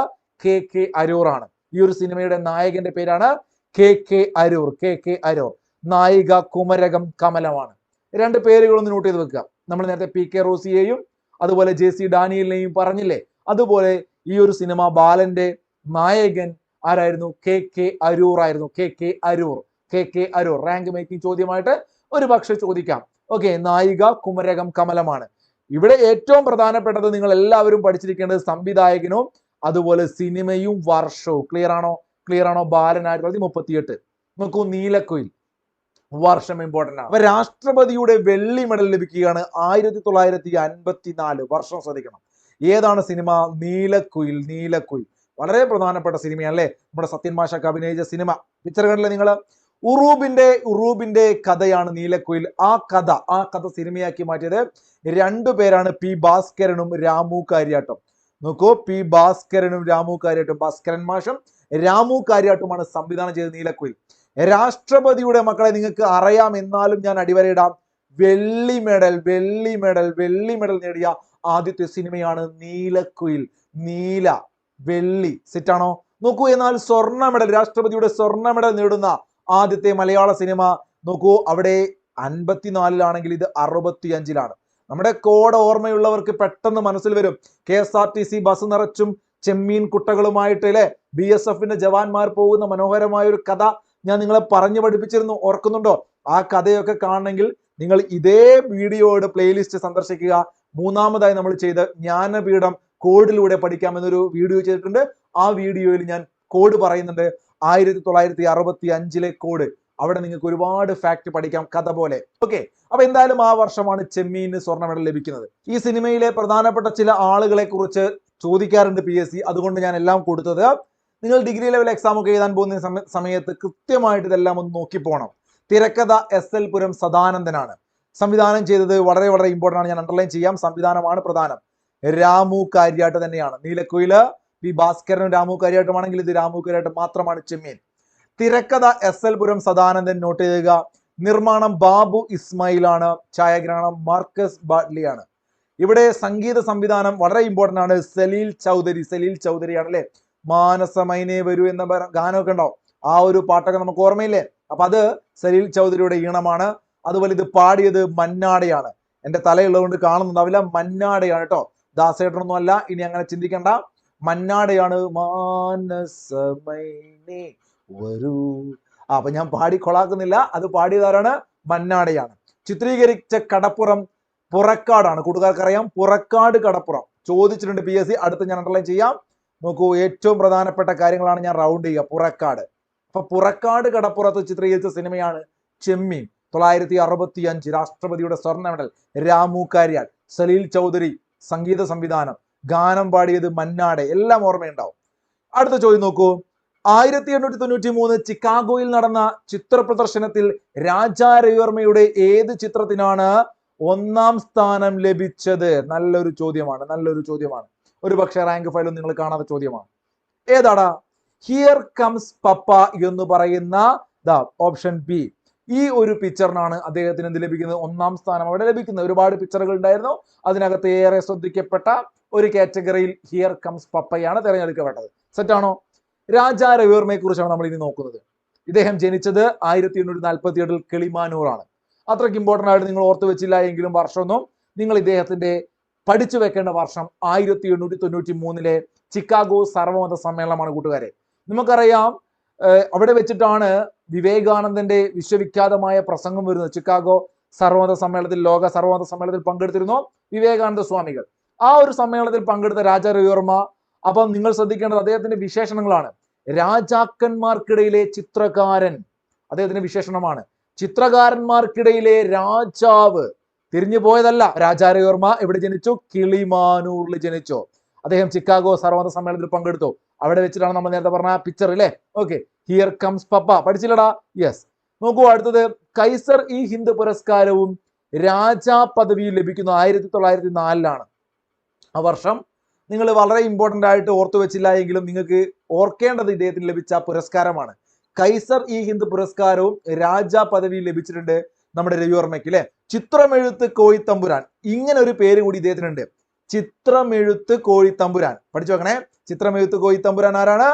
A: KK അരൂർ ആണ്. ഈ ഒരു സിനിമയുടെ നായകന്റെ പേരാണ് KK അരൂർ. KK അരൂർ. നായിക കുമരകം കമലമാണ്. രണ്ട് പേരുകളൊന്ന് നോട്ട് ചെയ്ത് വെക്കുക. നമ്മൾ നേരത്തെ PK റോസിയെയും അതുപോലെ JC ഡാനിയലിനെയും പറഞ്ഞില്ലേ, അതുപോലെ ഈ ഒരു സിനിമ ബാലന്റെ നായകൻ ആരായിരുന്നു? KK അരൂർ ആയിരുന്നു. KK അരൂർ. റാങ്ക് മേക്കിംഗ് ചോദ്യമായിട്ട് ഒരു പക്ഷെ ചോദിക്കാം. ഓക്കെ, നായിക കുമരകം കമലമാണ്. ഇവിടെ ഏറ്റവും പ്രധാനപ്പെട്ടത് നിങ്ങൾ എല്ലാവരും പഠിച്ചിരിക്കേണ്ടത് സംവിധായകനും അതുപോലെ സിനിമയും വർഷവും. ക്ലിയർ ആണോ? ബാലൻ 1938. നോക്കൂ, നീലക്കുയിൽ വർഷം ഇമ്പോർട്ടന്റ് ആണ്. അപ്പൊ രാഷ്ട്രപതിയുടെ വെള്ളി മെഡൽ ലഭിക്കുകയാണ് 1954. വർഷം ശ്രദ്ധിക്കണം. ഏതാണ് സിനിമ? നീലക്കുയിൽ. വളരെ പ്രധാനപ്പെട്ട സിനിമയാണ് അല്ലെ. നമ്മുടെ സത്യൻ മാഷൊക്കെ അഭിനയിച്ച സിനിമ. പിക്ചർ കണ്ടില്ലേ നിങ്ങൾ? ഉറൂബിന്റെ കഥയാണ് നീലക്കുയിൽ. ആ കഥ സിനിമയാക്കി മാറ്റിയത് രണ്ടു പേരാണ്, P ഭാസ്കരനും രാമു കാര്യാട്ടും. നോക്കൂ, P ഭാസ്കരനും രാമു കാര്യാട്ടും. ഭാസ്കരൻ മാഷും രാമു കാര്യാട്ടുമാണ് സംവിധാനം ചെയ്ത നീലക്കുയിൽ. രാഷ്ട്രപതിയുടെ മക്കളെ നിങ്ങൾക്ക് അറിയാം, എന്നാലും ഞാൻ അടിവരയിടാം. വെള്ളി മെഡൽ നേടിയ ആദ്യത്തെ സിനിമയാണ് നീലക്കുയിൽ. വെള്ളി. സെറ്റാണോ? നോക്കൂ, എന്നാൽ സ്വർണ്ണ മെഡൽ, രാഷ്ട്രപതിയുടെ സ്വർണ്ണ മെഡൽ നേടുന്ന ആദ്യത്തെ മലയാള സിനിമ നോക്കൂ, അവിടെ 54 ഇത് 65. നമ്മുടെ കോഡ് ഓർമ്മയുള്ളവർക്ക് പെട്ടെന്ന് മനസ്സിൽ വരും. KSRTC ബസ് നിറച്ചും ചെമ്മീൻ കുട്ടകളുമായിട്ട് അല്ലെ BSFന്റെ ജവാന്മാർ പോകുന്ന മനോഹരമായ ഒരു കഥ ഞാൻ നിങ്ങളെ പറഞ്ഞു പഠിപ്പിച്ചിരുന്നു, ഓർക്കുന്നുണ്ടോ? ആ കഥയൊക്കെ കാണണമെങ്കിൽ നിങ്ങൾ ഇതേ വീഡിയോയുടെ പ്ലേലിസ്റ്റ് സന്ദർശിക്കുക. മൂന്നാമതായി നമ്മൾ ചെയ്ത ജ്ഞാനപീഠം കോഡിലൂടെ പഠിക്കാം എന്നൊരു വീഡിയോ ചെയ്തിട്ടുണ്ട്. ആ വീഡിയോയിൽ ഞാൻ കോഡ് പറയുന്നുണ്ട്, 1965 കോഡ്. അവിടെ നിങ്ങൾക്ക് ഒരുപാട് ഫാക്ട് പഠിക്കാം, കഥ പോലെ. ഓക്കെ, അപ്പൊ എന്തായാലും ആ വർഷമാണ് ചെമ്മീന് സ്വർണ്ണ മെഡൽ ലഭിക്കുന്നത്. ഈ സിനിമയിലെ പ്രധാനപ്പെട്ട ചില ആളുകളെ കുറിച്ച് ചോദിക്കാറുണ്ട് PSC, അതുകൊണ്ട് ഞാൻ എല്ലാം കൊടുത്തത്. നിങ്ങൾ ഡിഗ്രി ലെവൽ എക്സാം ഒക്കെ എഴുതാൻ പോകുന്ന സമയത്ത് കൃത്യമായിട്ട് ഇതെല്ലാം ഒന്ന് നോക്കി പോകണം. തിരക്കഥ SL പുരം സദാനന്ദനാണ്. സംവിധാനം ചെയ്തത് വളരെ വളരെ ഇമ്പോർട്ടൻ്റ് ആണ്, ഞാൻ അണ്ടർലൈൻ ചെയ്യാം. സംവിധാനമാണ് പ്രധാനം. രാമു കാര്യാട്ട് തന്നെയാണ്. നീലക്കുയില് പി ഭാസ്കരനും രാമു കാര്യാട്ടുമാണെങ്കിൽ ഇത് രാമു കാര്യാട്ട് മാത്രമാണ് ചെമ്മീൻ. തിരക്കഥ SL പുരം സദാനന്ദൻ നോട്ട് ചെയ്യുക. നിർമ്മാണം ബാബു ഇസ്മായിലാണ്. ഛായാഗ്രഹണം മാർക്കസ് ബാഡ്ലിയാണ്. ഇവിടെ സംഗീത സംവിധാനം വളരെ ഇമ്പോർട്ടൻ്റ് ആണ്. സലീൽ ചൗധരിയാണ് അല്ലെ. മാനസമൈനേ വരൂ എന്ന ഗാനമൊക്കെ ഉണ്ടാവും, ആ ഒരു പാട്ടൊക്കെ നമുക്ക് ഓർമ്മയില്ലേ? അപ്പൊ അത് സലീൽ ചൗധരിയുടെ ഈണമാണ്. അതുപോലെ ഇത് പാടിയത് മന്നാടയാണ്. എന്റെ തലയുള്ളതുകൊണ്ട് കാണുന്നുണ്ടാവില്ല, മന്നാടയാണ് കേട്ടോ, ദാസേട്ടനൊന്നും അല്ല. ഇനി അങ്ങനെ ചിന്തിക്കണ്ട, മന്നാടയാണ്. മാനസമൈനേ വരൂ. അപ്പൊ ഞാൻ പാടി കൊളാക്കുന്നില്ല, അത് പാടിയതാരാണ്? മന്നാടയാണ്. ചിത്രീകരിച്ച കടപ്പുറം പുറക്കാടാണ്. കൂട്ടുകാർക്കറിയാം, പുറക്കാട് കടപ്പുറം ചോദിച്ചിട്ടുണ്ട് PSC. അടുത്ത് ഞാൻ അണ്ടർലൈൻ ചെയ്യാം. നോക്കൂ, ഏറ്റവും പ്രധാനപ്പെട്ട കാര്യങ്ങളാണ് ഞാൻ റൗണ്ട് ചെയ്യുക. പുറക്കാട്. അപ്പൊ പുറക്കാട് കടപ്പുറത്ത് ചിത്രീകരിച്ച സിനിമയാണ് ചെമ്മീൻ. 1965 രാഷ്ട്രപതിയുടെ സ്വർണ്ണ മെഡൽ. രാമു കാര്യാൽ, സലീൽ ചൗധരി സംഗീത സംവിധാനം, ഗാനം പാടിയത് മന്നാടെ. എല്ലാം ഓർമ്മയുണ്ടാവും. അടുത്ത ചോദ്യം നോക്കൂ. 1893 ചിക്കാഗോയിൽ നടന്ന ചിത്ര പ്രദർശനത്തിൽ രാജാ രവിവർമ്മയുടെ ഏത് ചിത്രത്തിനാണ് 1ാം സ്ഥാനം ലഭിച്ചത്? നല്ലൊരു ചോദ്യമാണ്. ഒരു പക്ഷേ റാങ്ക് ഫയലും നിങ്ങൾ കാണാത്ത ചോദ്യമാണ്. ഏതാടാ? ഹിയർ കംസ് പപ്പ എന്ന് പറയുന്ന ഓപ്ഷൻ ബി. ഈ ഒരു പിക്ചറിനാണ് അദ്ദേഹത്തിന് എന്ത് ലഭിക്കുന്നത്? 1ാം സ്ഥാനം അവിടെ ലഭിക്കുന്നത്. ഒരുപാട് പിക്ചറുകൾ ഉണ്ടായിരുന്നു, അതിനകത്ത് ഏറെ ശ്രദ്ധിക്കപ്പെട്ട ഒരു കാറ്റഗറിയിൽ ഹിയർ കംസ് പപ്പയാണ് തിരഞ്ഞെടുക്കപ്പെട്ടത്. സെറ്റാണോ? രാജാ രവിവർമ്മയെ കുറിച്ചാണ് നമ്മൾ ഇനി നോക്കുന്നത്. ഇദ്ദേഹം ജനിച്ചത് 1847 കിളിമാനൂറാണ്. അത്രയ്ക്ക് ഇമ്പോർട്ടൻ്റ് ആയിട്ട് നിങ്ങൾ ഓർത്തു വെച്ചില്ല എങ്കിലും വർഷമൊന്നും നിങ്ങൾ ഇദ്ദേഹത്തിന്റെ പഠിച്ചു വെക്കേണ്ട വർഷം 1893 ചിക്കാഗോ സർവമത സമ്മേളനമാണ് കൂട്ടുകാരെ. നമുക്കറിയാം, അവിടെ വെച്ചിട്ടാണ് വിവേകാനന്ദന്റെ വിശ്വവിഖ്യാതമായ പ്രസംഗം വരുന്നത്. ചിക്കാഗോ സർവമത സമ്മേളനത്തിൽ, ലോക സർവമത സമ്മേളനത്തിൽ പങ്കെടുത്തിരുന്നു വിവേകാനന്ദ സ്വാമികൾ. ആ ഒരു സമ്മേളനത്തിൽ പങ്കെടുത്ത രാജാ രവിവർമ്മ. അപ്പം നിങ്ങൾ ശ്രദ്ധിക്കേണ്ടത് അദ്ദേഹത്തിന്റെ വിശേഷണങ്ങളാണ്. രാജാക്കന്മാർക്കിടയിലെ ചിത്രകാരൻ അദ്ദേഹത്തിന്റെ വിശേഷണമാണ്. ചിത്രകാരന്മാർക്കിടയിലെ രാജാവ്. തിരിഞ്ഞു പോയതല്ല. രാജാ രവിവർമ്മ എവിടെ ജനിച്ചു? കിളിമാനൂരിൽ ജനിച്ചു. അദ്ദേഹം ചിക്കാഗോ സർവമത സമ്മേളനത്തിൽ പങ്കെടുത്തു. അവിടെ വെച്ചിട്ടാണ് നമ്മൾ നേരത്തെ പറഞ്ഞ പിക്ചർ അല്ലേ? ഓക്കെ, ഹിയർ കംസ് പപ്പ പഠിച്ചില്ലടാ? യെസ്. നോക്കൂ, അടുത്തത് കൈസർ ഇ ഹിന്ദ് പുരസ്കാരവും രാജാ പദവിയും ലഭിക്കുന്നത് 1904 ആ വർഷം നിങ്ങൾ വളരെ ഇമ്പോർട്ടൻ്റ് ആയിട്ട് ഓർത്തു വെച്ചില്ല എങ്കിലും നിങ്ങൾക്ക് ഓർക്കേണ്ടത് ഇദ്ദേഹത്തിന് ലഭിച്ച പുരസ്കാരമാണ്. കൈസർ ഇ ഹിന്ദ് പുരസ്കാരവും രാജാ പദവിയും ലഭിച്ചിട്ടുണ്ട് നമ്മുടെ രവിവർമ്മയ്ക്ക് അല്ലെ. ചിത്രമെഴുത്ത് കോഴിത്തമ്പുരാൻ, ഇങ്ങനെ ഒരു പേര് കൂടി ഇദ്ദേഹത്തിനുണ്ട്. ചിത്രമെഴുത്ത് കോഴിത്തമ്പുരാൻ പഠിച്ചു വെക്കണേ. ചിത്രമെഴുത്ത് കോഴിത്തമ്പുരാൻ ആരാണ്?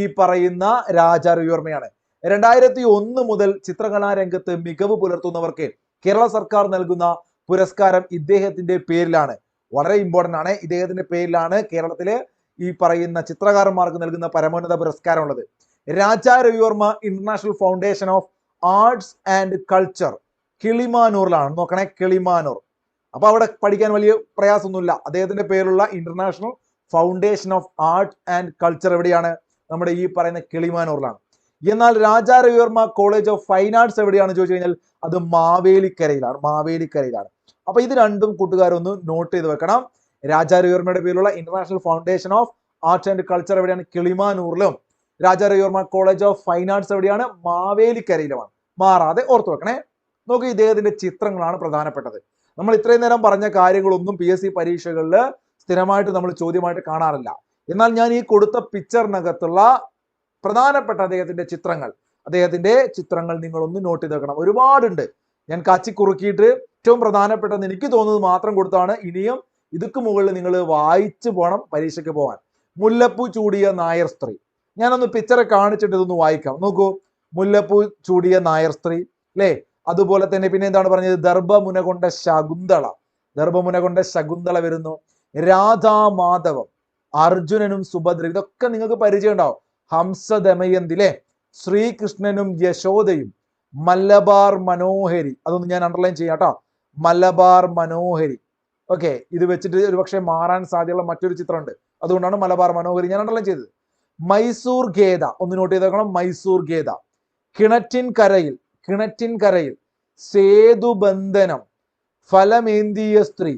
A: ഈ പറയുന്ന രാജാ രവിവർമ്മയാണ്. 2001 മുതൽ ചിത്രകലാരംഗത്ത് മികവ് പുലർത്തുന്നവർക്ക് കേരള സർക്കാർ നൽകുന്ന പുരസ്കാരം ഇദ്ദേഹത്തിന്റെ പേരിലാണ്. വളരെ ഇമ്പോർട്ടൻ്റ് ആണ്. ഇദ്ദേഹത്തിന്റെ പേരിലാണ് കേരളത്തിലെ ഈ പറയുന്ന ചിത്രകാരന്മാർക്ക് നൽകുന്ന പരമോന്നത പുരസ്കാരം ഉള്ളത്. Raja Ravi Varma international foundation of arts and culture കിളിമാനൂറിലാണ്. നോക്കണേ, കിളിമാനൂർ. അപ്പൊ അവിടെ പഠിക്കാൻ വലിയ പ്രയാസമൊന്നുമില്ല. അദ്ദേഹത്തിന്റെ പേരുള്ള international foundation of art and culture എവിടെയാണ്? നമ്മുടെ ഈ പറയുന്ന കിളിമാനൂറിലാണ്. എന്നാൽ Raja Ravi Varma college of fine arts എവിടെയാണ് ചോദിച്ചു കഴിഞ്ഞാൽ അത് മാവേലിക്കരയിലാണ്. അപ്പൊ ഇത് രണ്ടും കൂട്ടുകാരൊന്ന് നോട്ട് ചെയ്ത് വെക്കണം. രാജാ രവിവർമ്മയുടെ പേരുള്ള international foundation of arts and culture എവിടെയാണ്? കിളിമാനൂറിലും. Raja Ravi Varma college of fine arts എവിടെയാണ്? മാവേലിക്കരയിലുമാണ്. മാറാതെ ഓർത്തു വെക്കണേ. നോക്കൂ, ഇദ്ദേഹത്തിന്റെ ചിത്രങ്ങളാണ് പ്രധാനപ്പെട്ടത്. നമ്മൾ ഇത്രയും നേരം പറഞ്ഞ കാര്യങ്ങളൊന്നും PSC പരീക്ഷകളിൽ സ്ഥിരമായിട്ട് നമ്മൾ ചോദ്യമായിട്ട് കാണാറില്ല. എന്നാൽ ഞാൻ ഈ കൊടുത്ത പിക്ചറിനകത്തുള്ള പ്രധാനപ്പെട്ട അദ്ദേഹത്തിന്റെ ചിത്രങ്ങൾ നിങ്ങളൊന്ന് നോട്ട് ചെയ്ത് വെക്കണം. ഒരുപാടുണ്ട്. ഞാൻ കാച്ചിക്കുറുക്കിയിട്ട് ഏറ്റവും പ്രധാനപ്പെട്ടതെന്ന് എനിക്ക് തോന്നുന്നത് മാത്രം കൊടുത്താണ്. ഇനിയും ഇതൊക്കെ മുകളിൽ നിങ്ങൾ വായിച്ചു പോകണം പരീക്ഷയ്ക്ക് പോകാൻ. മുല്ലപ്പൂ ചൂടിയ നായർ സ്ത്രീ. ഞാനൊന്ന് പിക്ചറെ കാണിച്ചിട്ട് ഇതൊന്ന് വായിക്കാം. നോക്കൂ, മുല്ലപ്പൂ ചൂടിയ നായർ സ്ത്രീ അല്ലേ. അതുപോലെ തന്നെ പിന്നെ എന്താണ് പറഞ്ഞത്? ദർഭമുന കൊണ്ട ശകുന്തള വരുന്നു. രാധാമാധവം, അർജുനനും സുഭദ്ര, ഇതൊക്കെ നിങ്ങൾക്ക് പരിചയം ഉണ്ടാവും. ഹംസദമയന്തി അല്ലേ. ശ്രീകൃഷ്ണനും യശോദയും, മലബാർ മനോഹരി, അതൊന്ന് ഞാൻ അണ്ടർലൈൻ ചെയ്യാം കേട്ടോ. മലബാർ മനോഹരി. ഓക്കെ, ഇത് വെച്ചിട്ട് ഒരുപക്ഷെ മാറാൻ സാധ്യതയുള്ള മറ്റൊരു ചിത്രമുണ്ട്, അതുകൊണ്ടാണ് മലബാർ മനോഹരി ഞാൻ അണ്ടർലൈൻ ചെയ്തത്. മൈസൂർ ഗേദ ഒന്ന് നോട്ട് ചെയ്തേക്കണം. മൈസൂർ ഗേദ. കിണറ്റിൻ കരയിൽ, സേതുബന്ധനം, ഫലമേന്തിയ സ്ത്രീ,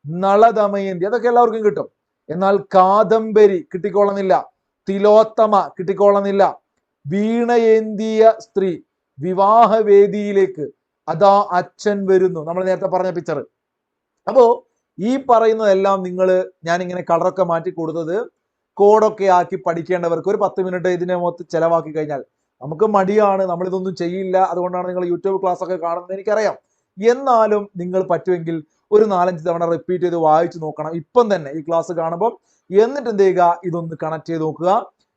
A: നളദമയന്തി, അതൊക്കെ എല്ലാവർക്കും കിട്ടും. എന്നാൽ കാദംബരി കിട്ടിക്കോളുന്നില്ല. തിലോത്തമ കിട്ടിക്കോളന്നില്ല. വീണയേന്തിയ സ്ത്രീ വിവാഹവേദിയിലേക്ക് അതാ അച്ഛൻ വരുന്നു. നമ്മൾ നേരത്തെ പറഞ്ഞ പിക്ചർ. അപ്പോ ഈ പറയുന്നതെല്ലാം ഞാനിങ്ങനെ കളറൊക്കെ മാറ്റി കൊടുത്തത് കോഡൊക്കെ ആക്കി പഠിക്കേണ്ടവർക്ക് ഒരു 10 മിനിറ്റ് ഇതിനെ മൊത്തം ചെലവാക്കി കഴിഞ്ഞാൽ, നമുക്ക് മടിയാണ്, നമ്മളിതൊന്നും ചെയ്യില്ല, അതുകൊണ്ടാണ് നിങ്ങൾ യൂട്യൂബ് ക്ലാസ് ഒക്കെ കാണുന്നത് എനിക്കറിയാം. എന്നാലും നിങ്ങൾ പറ്റുമെങ്കിൽ ഒരു 4-5 തവണ റിപ്പീറ്റ് ചെയ്ത് വായിച്ചു നോക്കണം ഇപ്പം തന്നെ ഈ ക്ലാസ് കാണുമ്പോൾ. എന്നിട്ട് എന്ത് ചെയ്യുക, ഇതൊന്ന് കണക്ട് ചെയ്ത് നോക്കുക.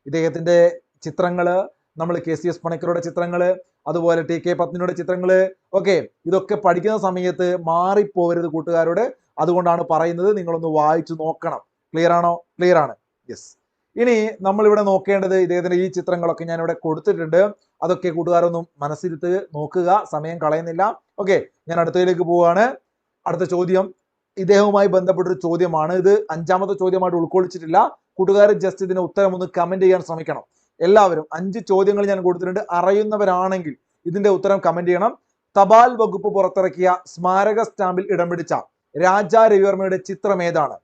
A: ഇദ്ദേഹത്തിന്റെ ചിത്രങ്ങള്, നമ്മൾ KCS പണിക്കരുടെ ചിത്രങ്ങള്, അതുപോലെ TK പത്നിയുടെ ചിത്രങ്ങള്, ഓക്കെ, ഇതൊക്കെ പഠിക്കുന്ന സമയത്ത് മാറിപ്പോവരുത് കൂട്ടുകാരോട്. അതുകൊണ്ടാണ് പറയുന്നത്, നിങ്ങളൊന്ന് വായിച്ചു നോക്കണം. ക്ലിയർ ആണോ? ക്ലിയർ ആണ്. യെസ്. ഇനി നമ്മൾ ഇവിടെ നോക്കേണ്ടത് ഇദ്ദേഹത്തിന്റെ ഈ ചിത്രങ്ങളൊക്കെ ഞാൻ ഇവിടെ കൊടുത്തിട്ടുണ്ട്. അതൊക്കെ കൂട്ടുകാരൊന്നും മനസ്സിരുത്ത് നോക്കുക, സമയം കളയുന്നില്ല. ഓക്കെ, ഞാൻ അടുത്തതിലേക്ക് പോവുകയാണ്. അടുത്ത ചോദ്യം ഇദ്ദേഹവുമായി ബന്ധപ്പെട്ടൊരു ചോദ്യമാണ്. ഇത് 5ാമത്തെ ചോദ്യമായിട്ട് ഉൾക്കൊള്ളിച്ചിട്ടില്ല. കൂട്ടുകാർ ജസ്റ്റ് ഇതിന് ഉത്തരം ഒന്ന് കമന്റ് ചെയ്യാൻ ശ്രമിക്കണം. എല്ലാവരും 5 ചോദ്യങ്ങൾ ഞാൻ കൊടുത്തിട്ടുണ്ട്. അറിയുന്നവരാണെങ്കിൽ ഇതിന്റെ ഉത്തരം കമന്റ് ചെയ്യണം. തപാൽ വകുപ്പ് പുറത്തിറക്കിയ സ്മാരക സ്റ്റാമ്പിൽ ഇടം പിടിച്ച രാജാ രവിവർമ്മയുടെ ചിത്രം ഏതാണ്?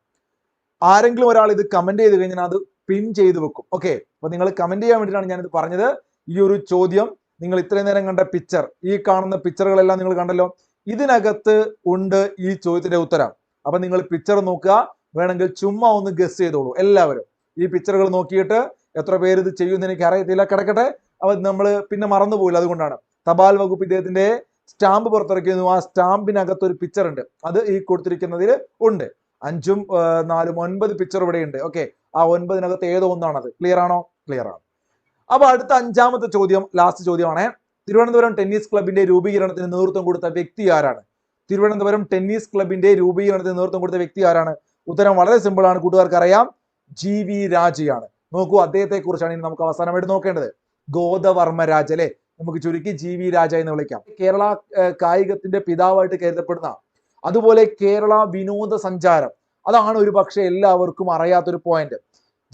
A: ആരെങ്കിലും ഒരാൾ ഇത് കമന്റ് ചെയ്ത് കഴിഞ്ഞാൽ അത് പിൻ ചെയ്ത് വെക്കും. ഓക്കെ, അപ്പൊ നിങ്ങൾ കമന്റ് ചെയ്യാൻ വേണ്ടിയിട്ടാണ് ഞാനിത് പറഞ്ഞത്. ഈ ഒരു ചോദ്യം നിങ്ങൾ ഇത്രയും നേരം കണ്ട പിക്ചർ, ഈ കാണുന്ന പിക്ചറുകളെല്ലാം നിങ്ങൾ കണ്ടല്ലോ, ഇതിനകത്ത് ഉണ്ട് ഈ ചോദ്യത്തിന്റെ ഉത്തരം. അപ്പൊ നിങ്ങൾ പിക്ചർ നോക്കുക, വേണമെങ്കിൽ ചുമ്മാ ഒന്ന് ഗസ് ചെയ്തോളൂ. എല്ലാവരും ഈ പിക്ചറുകൾ നോക്കിയിട്ട് എത്ര പേര് ഇത് ചെയ്യുമെന്ന് എനിക്ക് അറിയത്തില്ല, കിടക്കട്ടെ. അപ്പൊ നമ്മൾ പിന്നെ മറന്നുപോയില്ല. അതുകൊണ്ടാണ് തപാൽ വകുപ്പ് ഇദ്ദേഹത്തിന്റെ സ്റ്റാമ്പ് പുറത്തിറക്കിയിരുന്നു. ആ സ്റ്റാമ്പിനകത്ത് ഒരു പിക്ചർ ഉണ്ട്, അത് ഈ കൊടുത്തിരിക്കുന്നതിൽ ഉണ്ട്. 5ഉം 4ഉം 9 പിക്ചർ ഇവിടെ ഉണ്ട്. ഓക്കെ, ആ 9നകത്ത് ഏതോ ഒന്നാണത്. ക്ലിയർ ആണോ? ക്ലിയർ ആണ്. അപ്പൊ അടുത്ത 5ാമത്തെ ചോദ്യം, ലാസ്റ്റ് ചോദ്യമാണ്. തിരുവനന്തപുരം ടെന്നീസ് ക്ലബിന്റെ രൂപീകരണത്തിന് നേതൃത്വം കൊടുത്ത വ്യക്തി ആരാണ്? തിരുവനന്തപുരം ടെന്നീസ് ക്ലബിന്റെ രൂപീകരണത്തിന് നേതൃത്വം കൊടുത്ത വ്യക്തി ആരാണ്? ഉത്തരം വളരെ സിമ്പിൾ ആണ്, കൂട്ടുകാർക്ക് അറിയാം. GV രാജയാണ്. നോക്കൂ, അദ്ദേഹത്തെ കുറിച്ചാണ് ഇനി നമുക്ക് അവസാനമായിട്ട് നോക്കേണ്ടത്. ഗോദവർമ്മ രാജ അല്ലെ, നമുക്ക് ചുരുക്കി GV രാജ എന്ന് വിളിക്കാം. കേരള കായികത്തിന്റെ പിതാവായിട്ട് കരുതപ്പെടുന്ന, അതുപോലെ കേരള വിനോദസഞ്ചാരം, അതാണ് ഒരു പക്ഷെ എല്ലാവർക്കും അറിയാത്തൊരു പോയിന്റ്.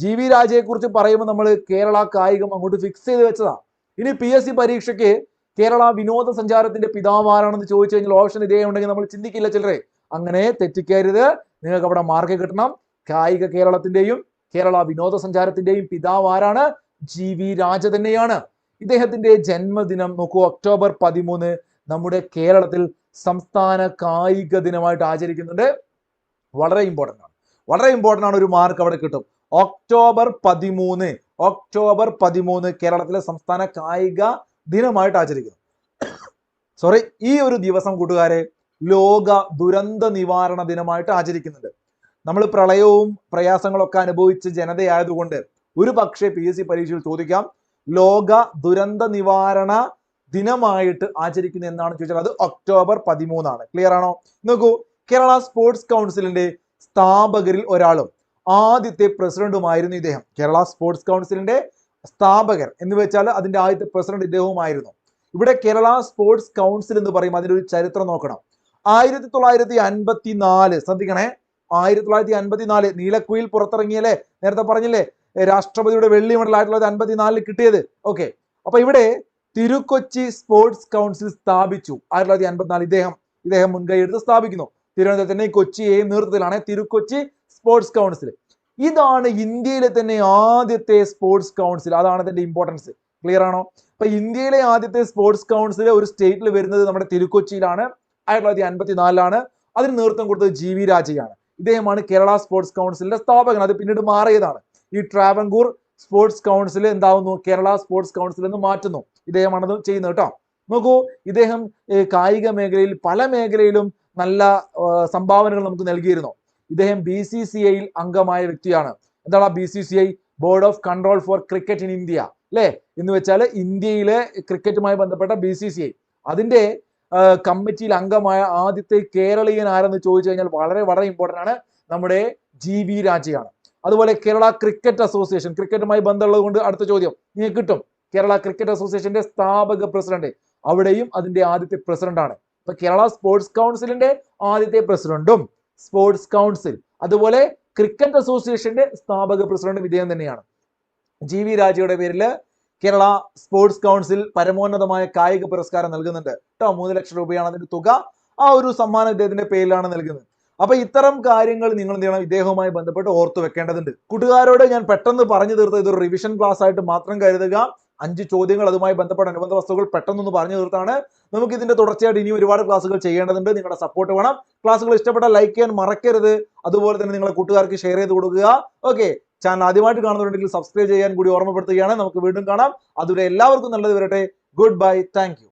A: GV രാജയെ കുറിച്ച് പറയുമ്പോൾ നമ്മൾ കേരള കായികം അങ്ങോട്ട് ഫിക്സ് ചെയ്ത് വെച്ചതാ. ഇനി PSC പരീക്ഷയ്ക്ക് കേരള വിനോദസഞ്ചാരത്തിന്റെ പിതാവ് ആരാണെന്ന് ചോദിച്ചു കഴിഞ്ഞാൽ ഓപ്ഷൻ ഇതേ ഉണ്ടെങ്കിൽ നമ്മൾ ചിന്തിക്കില്ല ചിലരെ. അങ്ങനെ തെറ്റിക്കരുത്, നിങ്ങൾക്ക് അവിടെ മാർക്ക് കിട്ടണം. കായിക കേരളത്തിന്റെയും കേരള വിനോദസഞ്ചാരത്തിന്റെയും പിതാവ് ആരാണ്? GV രാജ തന്നെയാണ്. ഇദ്ദേഹത്തിന്റെ ജന്മദിനം നോക്കൂ, ഒക്ടോബർ 13 നമ്മുടെ കേരളത്തിൽ സംസ്ഥാന കായിക ദിനമായിട്ട് ആചരിക്കുന്നുണ്ട്. വളരെ ഇമ്പോർട്ടൻ്റ് ആണ്, വളരെ ഇമ്പോർട്ടൻ്റ് ആണ്. ഒരു മാർക്ക് അവിടെ കിട്ടും. ഒക്ടോബർ 13 കേരളത്തിലെ സംസ്ഥാന കായിക ദിനമായിട്ട് ആചരിക്കുന്നു. സോറി, ഈ ഒരു ദിവസം കൂട്ടുകാരെ ലോക ദുരന്ത നിവാരണ ദിനമായിട്ട് ആചരിക്കുന്നുണ്ട്. നമ്മൾ പ്രളയവും പ്രയാസങ്ങളൊക്കെ അനുഭവിച്ച ജനതയായതുകൊണ്ട് ഒരു പക്ഷേ PSC പരീക്ഷയിൽ ചോദിക്കാം, ലോക ദുരന്ത നിവാരണ ദിനമായിട്ട് ആചരിക്കുന്നത് എന്നാണ് ചോദിച്ചാൽ അത് ഒക്ടോബർ 13 ആണ്. ക്ലിയർ ആണോ? നോക്കൂ, കേരള സ്പോർട്സ് കൗൺസിലിന്റെ സ്ഥാപകരിൽ ഒരാളും ആദ്യത്തെ പ്രസിഡന്റുമായിരുന്നു ഇദ്ദേഹം. കേരള സ്പോർട്സ് കൗൺസിലിന്റെ സ്ഥാപകർ എന്ന് വെച്ചാൽ അതിന്റെ ആദ്യത്തെ പ്രസിഡന്റ് ഇദ്ദേഹവുമായിരുന്നു. ഇവിടെ കേരള സ്പോർട്സ് കൗൺസിൽ എന്ന് പറയും, അതിന്റെ ഒരു ചരിത്രം നോക്കണം. 1954, ശ്രദ്ധിക്കണേ, 1954 നീലക്കുയിൽ പുറത്തിറങ്ങിയല്ലേ, നേരത്തെ പറഞ്ഞില്ലേ, രാഷ്ട്രപതിയുടെ വെള്ളി മെഡൽ 1954 കിട്ടിയത്. ഓക്കെ, അപ്പൊ ഇവിടെ തിരുക്കൊച്ചി സ്പോർട്സ് കൗൺസിൽ സ്ഥാപിച്ചു 1954. ഇദ്ദേഹം മുൻകൈ എടുത്ത് സ്ഥാപിക്കുന്നു. തിരുവനന്തപുരത്തിന്റെ കൊച്ചിയെയും നേതൃത്വത്തിലാണ് തിരുക്കൊച്ചി സ്പോർട്സ് കൗൺസിൽ. ഇതാണ് ഇന്ത്യയിലെ തന്നെ ആദ്യത്തെ സ്പോർട്സ് കൗൺസിൽ. അതാണ് ഇതിന്റെ ഇമ്പോർട്ടൻസ്. ക്ലിയർ ആണോ? അപ്പൊ ഇന്ത്യയിലെ ആദ്യത്തെ സ്പോർട്സ് കൗൺസിൽ ഒരു സ്റ്റേറ്റിൽ വരുന്നത് നമ്മുടെ തിരുക്കൊച്ചിയിലാണ്, 1954. അതിന് നേതൃത്വം കൊടുത്തത് GV രാജയാണ്. ഇദ്ദേഹമാണ് കേരള സ്പോർട്സ് കൗൺസിലിന്റെ സ്ഥാപകൻ. അത് പിന്നീട് മാറിയതാണ്. ഈ ട്രാവൻകൂർ സ്പോർട്സ് കൗൺസിൽ എന്താവുന്നു, കേരള സ്പോർട്സ് കൗൺസിൽ എന്ന് മാറ്റുന്നു. ഇദ്ദേഹമാണത് ചെയ്യുന്നത് കേട്ടോ. നോക്കൂ, ഇദ്ദേഹം കായിക മേഖലയിൽ പല മേഖലയിലും നല്ല സംഭാവനകൾ നമുക്ക് നൽകിയിരുന്നു. ഇദ്ദേഹം BCCI അംഗമായ വ്യക്തിയാണ്. എന്താണ് BCCI? Board of control four cricket in India അല്ലെ, എന്ന് വെച്ചാൽ ഇന്ത്യയിലെ ക്രിക്കറ്റുമായി ബന്ധപ്പെട്ട BCCI അതിന്റെ കമ്മിറ്റിയിൽ അംഗമായ ആദ്യത്തെ കേരളീയൻ ആരെന്ന് ചോദിച്ചു കഴിഞ്ഞാൽ വളരെ വളരെ ഇമ്പോർട്ടൻ്റ് ആണ്, നമ്മുടെ GV രാജയാണ്. അതുപോലെ കേരള ക്രിക്കറ്റ് അസോസിയേഷൻ, ക്രിക്കറ്റുമായി ബന്ധമുള്ളത് കൊണ്ട് അടുത്ത ചോദ്യം നിങ്ങൾക്ക് കിട്ടും. കേരള ക്രിക്കറ്റ് അസോസിയേഷന്റെ സ്ഥാപക പ്രസിഡന്റ്, അവിടെയും അതിന്റെ ആദ്യത്തെ പ്രസിഡന്റ് ആണ്. ഇപ്പൊ കേരള സ്പോർട്സ് കൗൺസിലിന്റെ ആദ്യത്തെ പ്രസിഡന്റും സ്പോർട്സ് കൗൺസിൽ, അതുപോലെ ക്രിക്കറ്റ് അസോസിയേഷന്റെ സ്ഥാപക പ്രസിഡന്റും ഇദ്ദേഹം തന്നെയാണ്. GV രാജയുടെ പേരിൽ കേരള സ്പോർട്സ് കൗൺസിൽ പരമോന്നതമായ കായിക പുരസ്കാരം നൽകുന്നുണ്ട് കേട്ടോ. 3 ലക്ഷം രൂപയാണ് അതിന്റെ തുക. ആ ഒരു സമ്മാനം ഇദ്ദേഹത്തിന്റെ പേരിലാണ് നൽകുന്നത്. അപ്പൊ ഇത്തരം കാര്യങ്ങൾ നിങ്ങൾ എന്ത് ചെയ്യണം, ഇദ്ദേഹവുമായി ബന്ധപ്പെട്ട് ഓർത്തു വെക്കേണ്ടതുണ്ട്. കൂട്ടുകാരോട് ഞാൻ പെട്ടെന്ന് പറഞ്ഞു തീർത്ത ഇതൊരു റിവിഷൻ ക്ലാസ് ആയിട്ട് മാത്രം കരുതുക. 5 ചോദ്യങ്ങൾ അതുമായി ബന്ധപ്പെട്ട അനുബന്ധ വസ്തുക്കൾ പെട്ടെന്നൊന്ന് പറഞ്ഞു തീർത്താണ്. നമുക്ക് ഇതിന്റെ തുടർച്ചയായിട്ട് ഇനി ഒരുപാട് ക്ലാസ്സുകൾ ചെയ്യേണ്ടതുണ്ട്. നിങ്ങളുടെ സപ്പോർട്ട് വേണം. ക്ലാസ്സുകൾ ഇഷ്ടപ്പെട്ടാൽ ലൈക്ക് ചെയ്യാൻ മറക്കരുത്. അതുപോലെ തന്നെ നിങ്ങളുടെ കൂട്ടുകാർക്ക് ഷെയർ ചെയ്ത് കൊടുക്കുക. ഓക്കെ, ചാനൽ ആദ്യമായിട്ട് കാണുന്നുണ്ടെങ്കിൽ സബ്സ്ക്രൈബ് ചെയ്യാൻ കൂടി ഓർമ്മപ്പെടുത്തുകയാണ്. നമുക്ക് വീണ്ടും കാണാം. അതുവരെ എല്ലാവർക്കും നല്ലത് വരട്ടെ. Good bye. Thank you.